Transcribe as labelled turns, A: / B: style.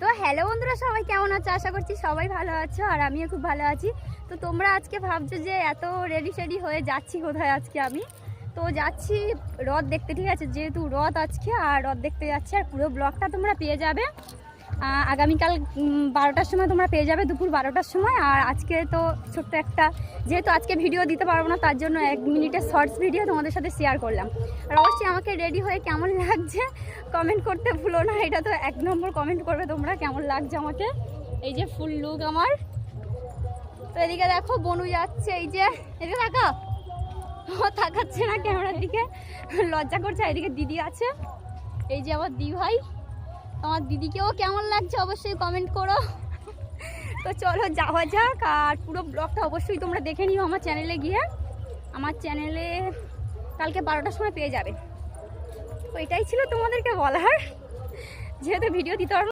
A: তো হ্যালো বন্ধুরা, সবাই কেমন আছো? আশা করছি সবাই ভালো আছো, আর আমিও খুব ভালো আছি। তো তোমরা আজকে ভাবছো যে এত রেডি হয়ে যাচ্ছি কোথায়। আজকে আমি তো যাচ্ছি রথ দেখতে, ঠিক আছে? যেহেতু রথ আজকে, আর রথ দেখতে যাচ্ছি। আর পুরো ব্লগটা তোমরা পেয়ে যাবে আগামীকাল 12টার সময় তোমরা পেয়ে যাবে, দুপুর 12টার সময়। আর আজকে তো ছোট্ট একটা, যেহেতু আজকে ভিডিও দিতে পারবো না, তার জন্য 1 মিনিটের শর্টস ভিডিও তোমাদের সাথে শেয়ার করলাম। আর অবশ্যই আমাকে রেডি হয়ে কেমন লাগছে কমেন্ট করতে ভুলো না। এটা তো 1 নম্বর কমেন্ট করবে তোমরা, কেমন লাগছে আমাকে। এই যে ফুল লুক আমার। তো এদিকে দেখো বনু যাচ্ছে, এই যে এদিকে থাকা, ও তাকাচ্ছে না ক্যামেরার দিকে, লজ্জা করছে। এদিকে দিদি আছে, এই যে আমার দি ভাই। আমার দিদিকেও কেমন লাগছে অবশ্যই কমেন্ট করো। তো চলো যাওয়া যাক, আর পুরো ব্লগটা অবশ্যই তোমরা দেখে নিও আমার চ্যানেলে গিয়ে। আমার চ্যানেলে কালকে 12টার সময় পেয়ে যাবে। তো এটাই ছিল তোমাদেরকে বলার, যেহেতু ভিডিও দিতে পারবো।